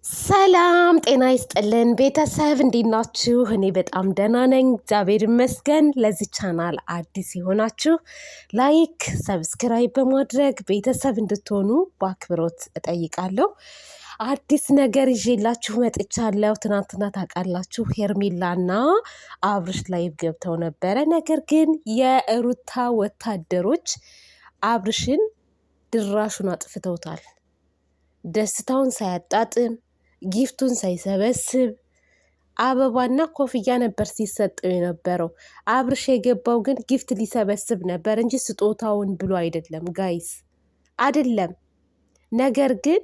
ሰላም ጤና ይስጥልን ቤተሰብ እንዴት ናችሁ? እኔ በጣም ደህና ነኝ፣ እግዚአብሔር ይመስገን። ለዚህ ቻናል አዲስ የሆናችሁ ላይክ፣ ሰብስክራይብ በማድረግ ቤተሰብ እንድትሆኑ በአክብሮት እጠይቃለሁ። አዲስ ነገር ይዤላችሁ መጥቻለሁ። ትናንትና ታውቃላችሁ ሄርሜላና አብርሽ ላይቭ ገብተው ነበረ። ነገር ግን የሩታ ወታደሮች አብርሽን ድራሹን አጥፍተውታል። ደስታውን ሳያጣጥም ጊፍቱን ሳይሰበስብ አበባና ኮፍያ ነበር ሲሰጠው የነበረው። አብርሽ የገባው ግን ጊፍት ሊሰበስብ ነበር እንጂ ስጦታውን ብሎ አይደለም ጋይስ፣ አይደለም። ነገር ግን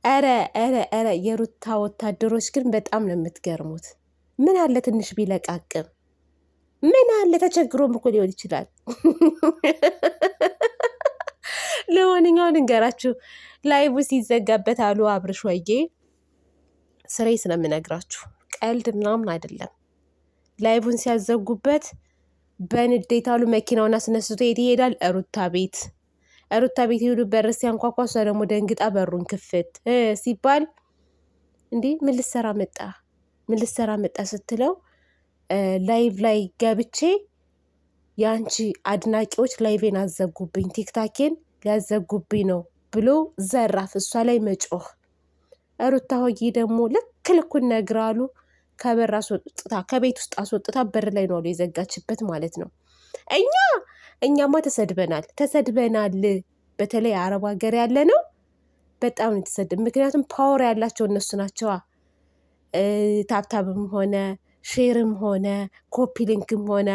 ኧረ የሩታ ወታደሮች ግን በጣም ነው የምትገርሙት። ምን አለ ትንሽ ቢለቃቅም፣ ምን አለ ተቸግሮም እኮ ሊሆን ይችላል። ለማንኛውም እንገራችሁ ላይቡ ሲዘጋበት አሉ አብርሽ ወዬ ስሬ ስለምነግራችሁ ቀልድ ምናምን አይደለም። ላይቡን ሲያዘጉበት በንዴት አሉ መኪናውን አስነስቶ የት ይሄዳል? ሩታ ቤት ሄዱ። በር ሲያንኳኳ እሷ ደግሞ ደንግጣ በሩን ክፍት ሲባል እንዴ ምን ልሰራ መጣ ስትለው ላይቭ ላይ ገብቼ የአንቺ አድናቂዎች ላይቬን አዘጉብኝ፣ ቲክታኬን ሊያዘጉብኝ ነው ብሎ ዘራፍ እሷ ላይ መጮህ። ሩታ ሆዬ ደግሞ ልክ ልኩን ነግራሉ ከበር አስወጥታ ከቤት ውስጥ አስወጥታ በር ላይ ነው የዘጋችበት ማለት ነው። እኛማ ተሰድበናል። በተለይ አረብ ሀገር ያለ ነው በጣም ነው የተሰድብ። ምክንያቱም ፓወር ያላቸው እነሱ ናቸዋ። ታብታብም ሆነ ሼርም ሆነ ኮፒ ሊንክም ሆነ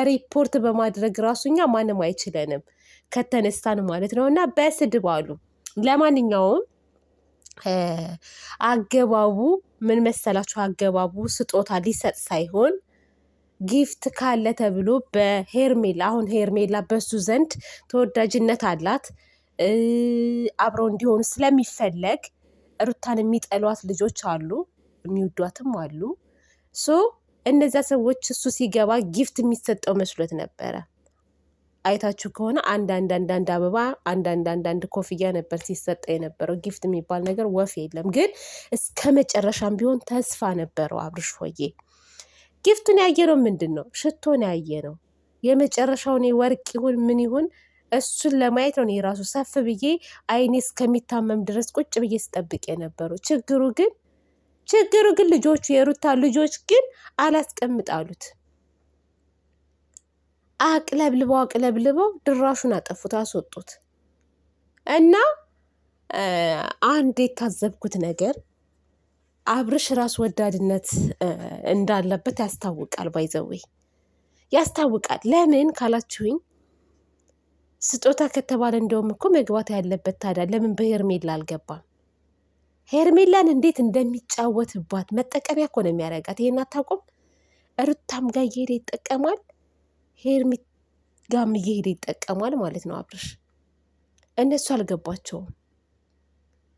ሪፖርት በማድረግ ራሱ እኛ ማንም አይችለንም ከተነስታን ማለት ነው። እና በስድብ አሉ። ለማንኛውም አገባቡ ምን መሰላችሁ? አገባቡ ስጦታ ሊሰጥ ሳይሆን ጊፍት ካለ ተብሎ በሄርሜላ አሁን ሄርሜላ በሱ ዘንድ ተወዳጅነት አላት። አብረው እንዲሆኑ ስለሚፈለግ ሩታን የሚጠሏት ልጆች አሉ፣ የሚወዷትም አሉ። እነዚያ ሰዎች እሱ ሲገባ ጊፍት የሚሰጠው መስሎት ነበረ። አይታችሁ ከሆነ አንዳንድ አበባ አንዳንድ ኮፍያ ነበር ሲሰጠ የነበረው። ጊፍት የሚባል ነገር ወፍ የለም። ግን እስከ መጨረሻም ቢሆን ተስፋ ነበረው አብርሽ ሆዬ። ጊፍቱን ያየነው ምንድን ነው? ሽቶን ያየነው የመጨረሻውን ወርቅ ይሁን ምን ይሁን እሱን ለማየት ነው። የራሱ ሰፍ ብዬ አይኔ እስከሚታመም ድረስ ቁጭ ብዬ ስጠብቅ የነበረው። ችግሩ ግን ልጆቹ የሩታ ልጆች ግን አላስቀምጣሉት። አቅለብልበው ድራሹን አጠፉት፣ አስወጡት። እና አንድ የታዘብኩት ነገር አብርሽ ራስ ወዳድነት እንዳለበት ያስታውቃል። ባይዘዌ ያስታውቃል። ለምን ካላችሁኝ ስጦታ ከተባለ እንደውም እኮ መግባት ያለበት ታዲያ ለምን በሄርሜላ አልገባም? ሄርሜላን እንዴት እንደሚጫወትባት መጠቀሚያ እኮ ነው የሚያደርጋት። ይሄን አታውቁም? ሩታም ጋር እየሄደ ይጠቀማል፣ ሄርሜ ጋም እየሄደ ይጠቀማል ማለት ነው አብርሽ። እነሱ አልገባቸውም።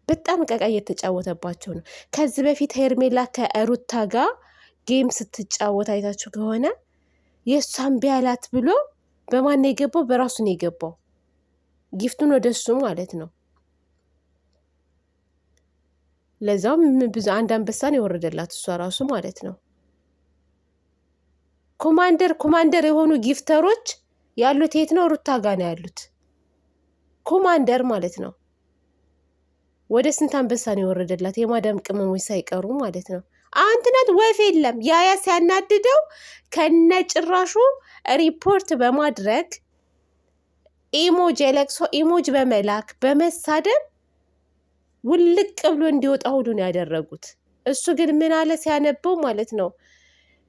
በጣም ቀቃ እየተጫወተባቸው ነው። ከዚህ በፊት ሄርሜላ ከሩታ ጋር ጌም ስትጫወት አይታችሁ ከሆነ የእሷን ቢያላት ብሎ በማን ነው የገባው? በራሱ ነው የገባው። ጊፍቱን ወደ እሱ ማለት ነው። ለዛውም ብዙ አንድ አንበሳን የወረደላት እሷ ራሱ ማለት ነው። ኮማንደር የሆኑ ጊፍተሮች ያሉት የት ነው? ሩታ ጋር ነው ያሉት። ኮማንደር ማለት ነው። ወደ ስንት አንበሳን የወረደላት የማዳም ቅመሞች ሳይቀሩ ማለት ነው። አንትናት ወፍ የለም። ያያ ሲያናድደው ከነጭራሹ ሪፖርት በማድረግ ኢሞጅ የለቅሶ ኢሞጅ በመላክ በመሳደብ ውልቅ ብሎ እንዲወጣ ሁሉ ነው ያደረጉት። እሱ ግን ምን አለ ሲያነበው ማለት ነው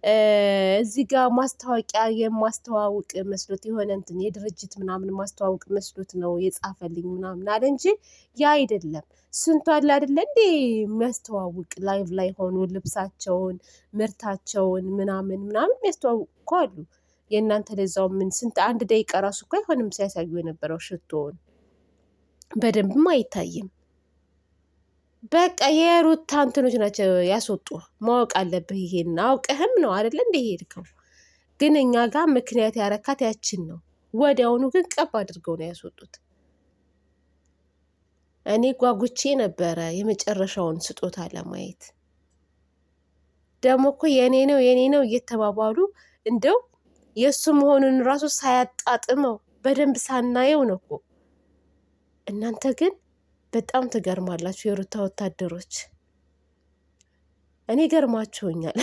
እዚህ ጋር ማስታወቂያ የማስተዋውቅ መስሎት የሆነ እንትን የድርጅት ምናምን ማስተዋወቅ መስሎት ነው የጻፈልኝ ምናምን አለ እንጂ ያ አይደለም። ስንቱ አለ አይደለ እንዴ የሚያስተዋውቅ ላይቭ ላይ ሆኖ ልብሳቸውን ምርታቸውን ምናምን የሚያስተዋውቅ እኮ አሉ። የእናንተ ለዛው ምን ስንት አንድ ደቂቃ ራሱ እኮ አይሆንም ሲያሳዩ የነበረው ሽቶውን በደንብም አይታይም። በቃ የሩታ እንትኖች ናቸው ያስወጡ። ማወቅ አለብህ። ይሄን አውቀህም ነው አይደለ እንደ ሄድከው። ግን እኛ ጋር ምክንያት ያረካት ያችን ነው። ወዲያውኑ ግን ቀብ አድርገው ነው ያስወጡት። እኔ ጓጉቼ ነበረ የመጨረሻውን ስጦታ ለማየት። ደግሞ እኮ የኔ ነው እየተባባሉ እንደው የእሱ መሆኑን ራሱ ሳያጣጥመው በደንብ ሳናየው ነው እኮ። እናንተ ግን በጣም ትገርማላችሁ የሩታ ወታደሮች። እኔ ገርማችሁኛል።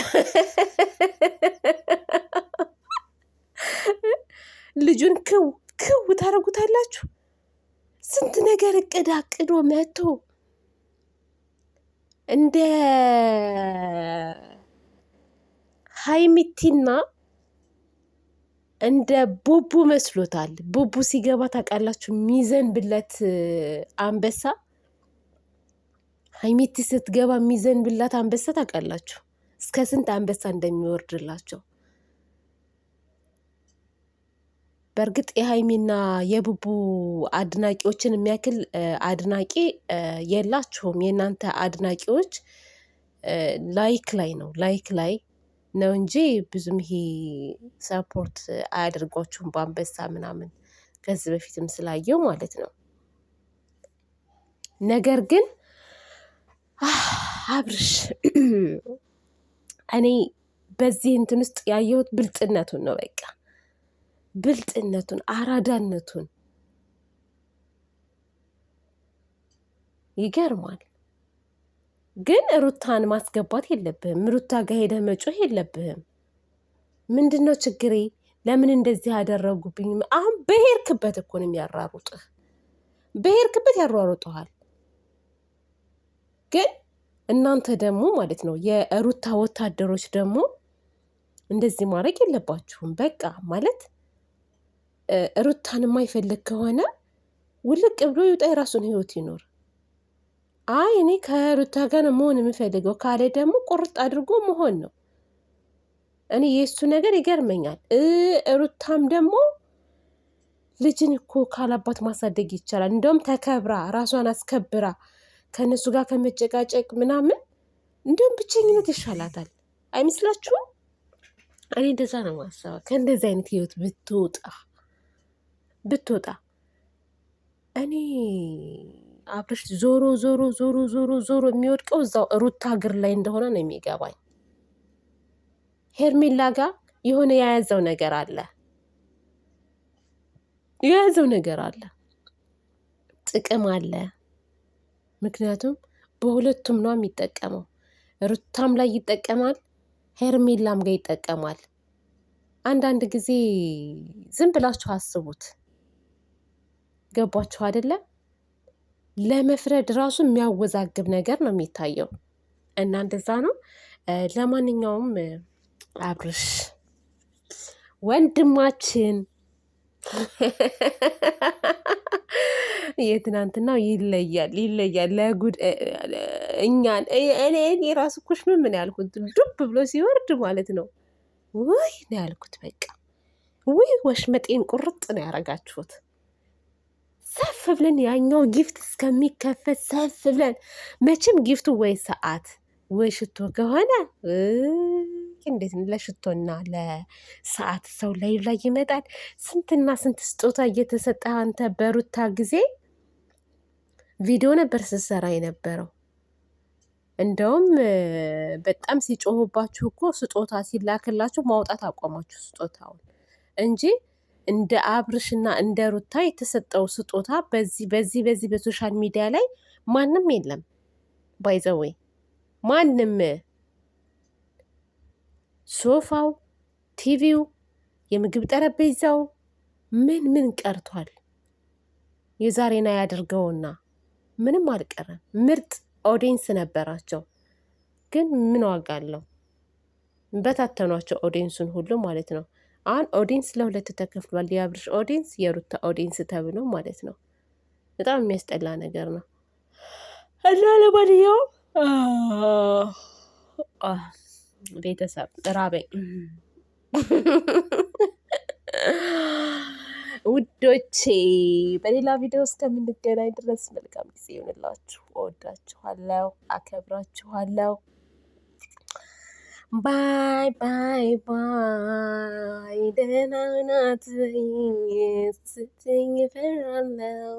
ልጁን ክው ክው ታደርጉታላችሁ። ስንት ነገር እቅድ አቅዶ መጥቶ እንደ ሀይሚቲና እንደ ቡቡ መስሎታል። ቡቡ ሲገባ ታውቃላችሁ የሚዘንብለት አንበሳ፣ ሀይሚቲ ስትገባ የሚዘንብላት አንበሳ ታውቃላችሁ እስከ ስንት አንበሳ እንደሚወርድላቸው። በእርግጥ የሀይሚና የቡቡ አድናቂዎችን የሚያክል አድናቂ የላችሁም። የእናንተ አድናቂዎች ላይክ ላይ ነው እንጂ ብዙም ይሄ ሰፖርት አያደርጓችሁም በአንበሳ ምናምን፣ ከዚህ በፊትም ስላየው ማለት ነው። ነገር ግን አብርሽ እኔ በዚህ እንትን ውስጥ ያየሁት ብልጥነቱን ነው። በቃ ብልጥነቱን፣ አራዳነቱን ይገርማል። ግን ሩታን ማስገባት የለብህም። ሩታ ጋር ሄደህ መጮህ የለብህም። ምንድን ነው ችግሬ? ለምን እንደዚህ ያደረጉብኝ? አሁን በሄድክበት እኮ ነው የሚያራሩጥህ። በሄድክበት ያሯሩጠሃል። ግን እናንተ ደግሞ ማለት ነው የሩታ ወታደሮች ደግሞ እንደዚህ ማድረግ የለባችሁም። በቃ ማለት ሩታን የማይፈልግ ከሆነ ውልቅ ብሎ ይውጣ፣ የራሱን ህይወት ይኖር። አይ እኔ ከሩታ ጋር ነው መሆን የምፈልገው ካለ ደግሞ ቁርጥ አድርጎ መሆን ነው። እኔ የእሱ ነገር ይገርመኛል። ሩታም ደግሞ ልጅን እኮ ካላባት ማሳደግ ይቻላል። እንደውም ተከብራ ራሷን አስከብራ ከእነሱ ጋር ከመጨቃጨቅ ምናምን እንደውም ብቸኝነት ይሻላታል። አይመስላችሁም? እኔ እንደዛ ነው ማሰባ። ከእንደዚህ አይነት ህይወት ብትወጣ እኔ አብርሽ ዞሮ ዞሮ ዞሮ ዞሮ ዞሮ የሚወድቀው እዛው ሩታ እግር ላይ እንደሆነ ነው የሚገባኝ። ሄርሜላ ጋር የሆነ የያዘው ነገር አለ፣ ጥቅም አለ። ምክንያቱም በሁለቱም ነው የሚጠቀመው። ሩታም ላይ ይጠቀማል፣ ሄርሜላም ጋር ይጠቀማል። አንዳንድ ጊዜ ዝም ብላችሁ አስቡት። ገባችሁ አይደለ? ለመፍረድ ራሱ የሚያወዛግብ ነገር ነው የሚታየው እና እንደዛ ነው። ለማንኛውም አብርሽ ወንድማችን የትናንትናው ይለያል። ለጉድ እኛን እኔ ራሱ ኩሽ ምን ያልኩት ዱብ ብሎ ሲወርድ ማለት ነው። ውይ ነው ያልኩት። በቃ ውይ ወሽመጤን ቁርጥ ነው ያረጋችሁት። ሰፍ ብለን ያኛው ጊፍት እስከሚከፈት ሰፍ ብለን መቼም ጊፍቱ ወይ ሰዓት ወይ ሽቶ ከሆነ እንዴት ለሽቶና ለሰዓት ሰው ላይ ይመጣል። ስንትና ስንት ስጦታ እየተሰጠ አንተ በሩታ ጊዜ ቪዲዮ ነበር ስትሰራ የነበረው። እንደውም በጣም ሲጮሁባችሁ እኮ ስጦታ ሲላክላችሁ ማውጣት አቆማችሁ ስጦታውን እንጂ እንደ አብርሽና እንደ ሩታ የተሰጠው ስጦታ በዚህ በሶሻል ሚዲያ ላይ ማንም የለም። ባይዘዌ ማንም ሶፋው፣ ቲቪው፣ የምግብ ጠረጴዛው ምን ቀርቷል? የዛሬና ያድርገውና ምንም አልቀረም። ምርጥ ኦዲየንስ ነበራቸው። ግን ምን ዋጋ አለው? በታተኗቸው ኦዲየንሱን ሁሉ ማለት ነው። አሁን ኦዲየንስ ለሁለት ተከፍሏል። የአብርሽ ኦዲየንስ፣ የሩታ ኦዲየንስ ተብሎ ማለት ነው። በጣም የሚያስጠላ ነገር ነው እና ለማንኛውም ቤተሰብ ራበኝ ውዶቼ። በሌላ ቪዲዮ እስከምንገናኝ ድረስ መልካም ጊዜ ይሆንላችሁ። እወዳችኋለሁ፣ አከብራችኋለሁ። ባይ ባይ ባይ። ደህና ናት ስትኝ እፈራለሁ።